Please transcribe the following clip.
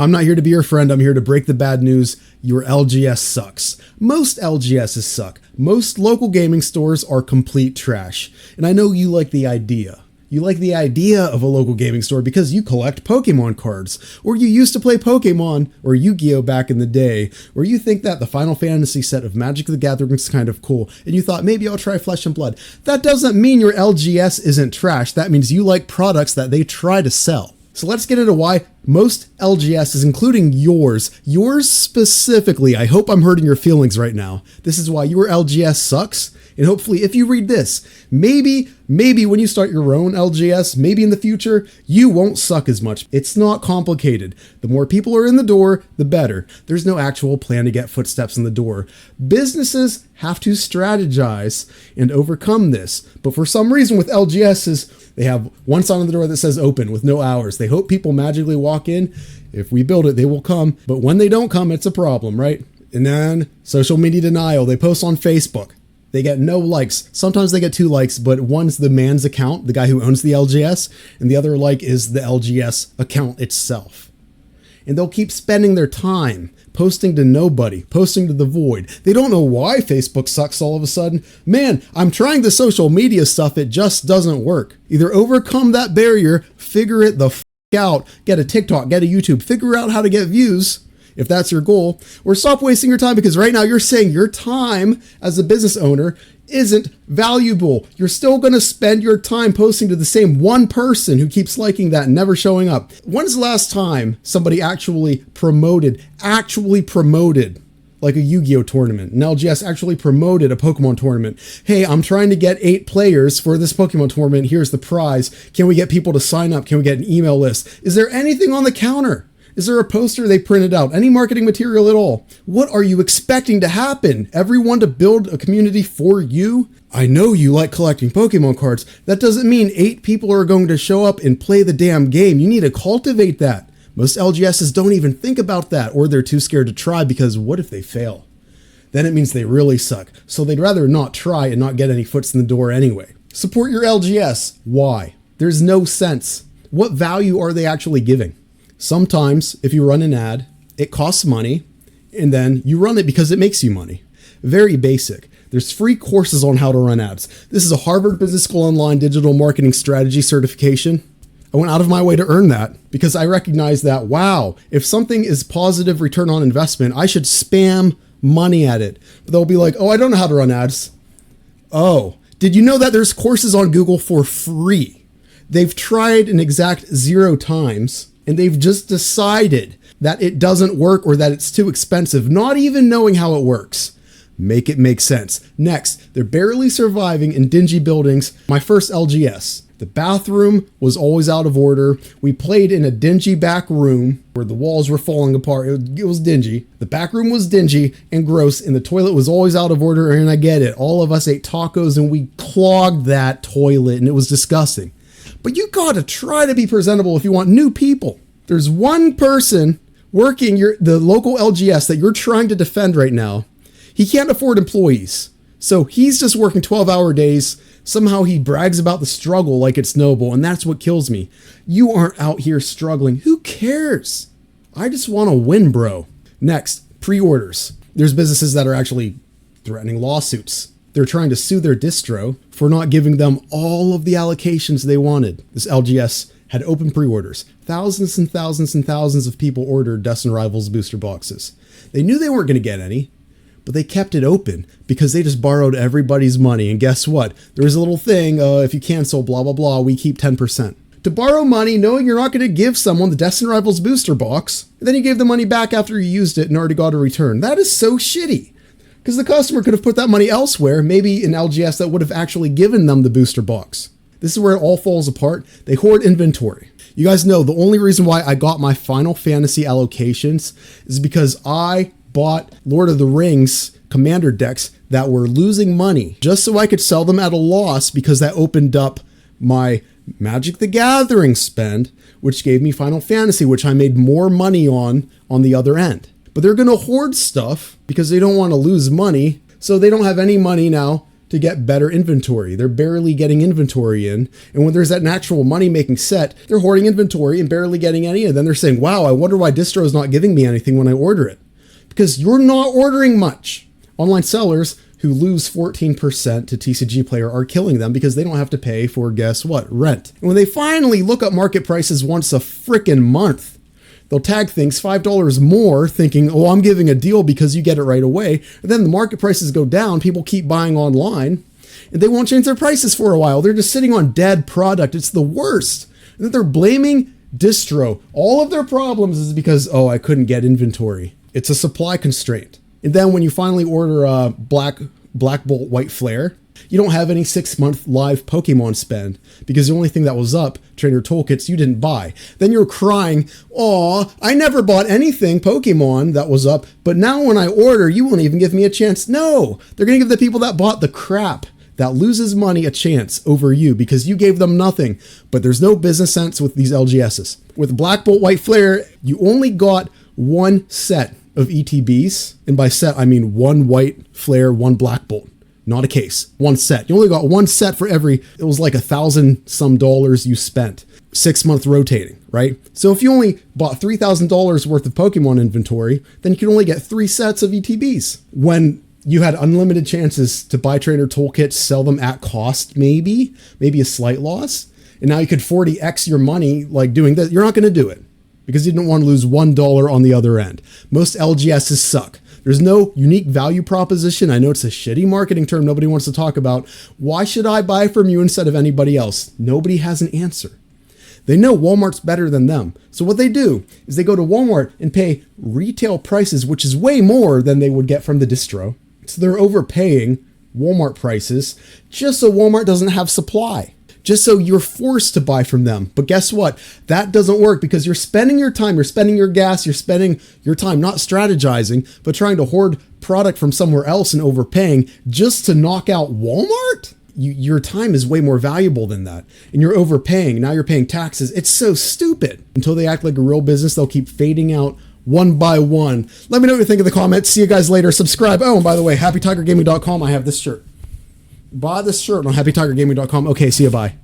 I'm not here to be your friend. I'm here to break the bad news. Your LGS sucks. Most LGSs suck. Most local gaming stores are complete trash. And I know you like the idea. You like the idea of a local gaming store because you collect Pokemon cards, or you used to play Pokemon or Yu-Gi-Oh back in the day, or you think that the Final Fantasy set of Magic the Gathering is kind of cool, and you thought maybe I'll try Flesh and Blood. That doesn't mean your LGS isn't trash. That means you like products that they try to sell. So let's get into why most LGSs, including yours specifically, I hope I'm hurting your feelings right now. This is why your LGS sucks. And hopefully if you read this, maybe when you start your own LGS, maybe in the future, you won't suck as much. It's not complicated. The more people are in the door, the better. There's no actual plan to get footsteps in the door. Businesses have to strategize and overcome this. But for some reason with LGSs, they have one sign on the door that says open with no hours. They hope people magically walk in. If we build it, they will come. But when they don't come, it's a problem, right? And then social media denial. They post on Facebook. They get no likes. Sometimes they get 2 likes, but one's the man's account, the guy who owns the LGS, and the other like is the LGS account itself. And they'll keep spending their time posting to nobody, posting to the void. They don't know why Facebook sucks all of a sudden. Man, I'm trying the social media stuff. It just doesn't work. Either overcome that barrier, figure it the f*** out, get a TikTok, get a YouTube, figure out how to get views, if that's your goal, or stop wasting your time, because right now you're saying your time as a business owner isn't valuable. You're still going to spend your time posting to the same one person who keeps liking that and never showing up. When's the last time somebody actually promoted like a Yu-Gi-Oh tournament? An LGS actually promoted a Pokemon tournament. Hey, I'm trying to get 8 players for this Pokemon tournament. Here's the prize. Can we get people to sign up? Can we get an email list? Is there anything on the counter? Is there a poster they printed out? Any marketing material at all? What are you expecting to happen? Everyone to build a community for you? I know you like collecting Pokemon cards. That doesn't mean 8 people are going to show up and play the damn game. You need to cultivate that. Most LGSs don't even think about that, or they're too scared to try because what if they fail? Then it means they really suck. So they'd rather not try and not get any foots in the door anyway. Support your LGS. Why? There's no sense. What value are they actually giving? Sometimes, if you run an ad, it costs money, and then you run it because it makes you money. Very basic. There's free courses on how to run ads. This is a Harvard Business School Online Digital Marketing Strategy certification. I went out of my way to earn that because I recognize that, wow, if something is positive return on investment, I should spam money at it. But they'll be like, oh, I don't know how to run ads. Oh, did you know that there's courses on Google for free? They've tried an exact 0 times. And they've just decided that it doesn't work or that it's too expensive, not even knowing how it works. Make it make sense. Next, they're barely surviving in dingy buildings. My first LGS, the bathroom was always out of order. We played in a dingy back room where the walls were falling apart. It was dingy. The back room was dingy and gross, and the toilet was always out of order. And I get it. All of us ate tacos and we clogged that toilet, and it was disgusting. But you gotta try to be presentable if you want new people. There's one person working the local LGS that you're trying to defend right now. He can't afford employees. So he's just working 12-hour days. Somehow he brags about the struggle like it's noble, and that's what kills me. You aren't out here struggling. Who cares? I just want to win, bro. Next, pre-orders. There's businesses that are actually threatening lawsuits. They're trying to sue their distro for not giving them all of the allocations they wanted. This LGS had open pre-orders. Thousands and thousands and thousands of people ordered Destin Rivals booster boxes. They knew they weren't going to get any, but they kept it open because they just borrowed everybody's money. And guess what? There was a little thing, if you cancel, blah, blah, blah, we keep 10%. To borrow money knowing you're not going to give someone the Destin Rivals booster box, and then you gave the money back after you used it and already got a return. That is so shitty. Because the customer could have put that money elsewhere, maybe in LGS that would have actually given them the booster box. This is where it all falls apart. They hoard inventory. You guys know the only reason why I got my Final Fantasy allocations is because I bought Lord of the Rings commander decks that were losing money just so I could sell them at a loss, because that opened up my Magic the Gathering spend, which gave me Final Fantasy, which I made more money on the other end. But they're going to hoard stuff because they don't want to lose money. So they don't have any money now to get better inventory. They're barely getting inventory in. And when there's that natural money-making set, they're hoarding inventory and barely getting any. And then they're saying, wow, I wonder why distro is not giving me anything when I order it. Because you're not ordering much. Online sellers who lose 14% to TCG Player are killing them because they don't have to pay for, guess what, rent. And when they finally look up market prices once a frickin' month, they'll tag things $5 more thinking, oh, I'm giving a deal because you get it right away. And then the market prices go down, people keep buying online, and they won't change their prices for a while. They're just sitting on dead product. It's the worst. And then they're blaming distro. All of their problems is because, oh, I couldn't get inventory. It's a supply constraint. And then when you finally order a Black Bolt White Flare, you don't have any 6-month live Pokemon spend because the only thing that was up, trainer toolkits, you didn't buy. Then you're crying, aw, I never bought anything Pokemon that was up, but now when I order, you won't even give me a chance. No, they're going to give the people that bought the crap that loses money a chance over you because you gave them nothing. But there's no business sense with these LGSs. With Black Bolt White Flare, you only got one set of ETBs, and by set I mean one white flare, one black bolt, not a case, one set. You only got one set for every, it was like $1,000 some you spent, 6-month rotating, right? So if you only bought $3,000 worth of Pokemon inventory, then you could only get 3 sets of ETBs when you had unlimited chances to buy trainer toolkits, sell them at cost, maybe a slight loss, and now you could 40x your money like doing this. You're not going to do it because you didn't want to lose $1 on the other end. Most LGSs suck. There's no unique value proposition. I know it's a shitty marketing term nobody wants to talk about. Why should I buy from you instead of anybody else? Nobody has an answer. They know Walmart's better than them. So what they do is they go to Walmart and pay retail prices, which is way more than they would get from the distro. So they're overpaying Walmart prices just so Walmart doesn't have supply. Just so you're forced to buy from them. But guess what? That doesn't work because you're spending your time, you're spending your gas, you're spending your time not strategizing, but trying to hoard product from somewhere else and overpaying just to knock out Walmart? Your time is way more valuable than that. And you're overpaying. Now you're paying taxes. It's so stupid. Until they act like a real business, they'll keep fading out one by one. Let me know what you think in the comments. See you guys later. Subscribe. Oh, and by the way, HappyTigerGaming.com, I have this shirt. Buy this shirt on HappyTigerGaming.com. Okay, see you, bye.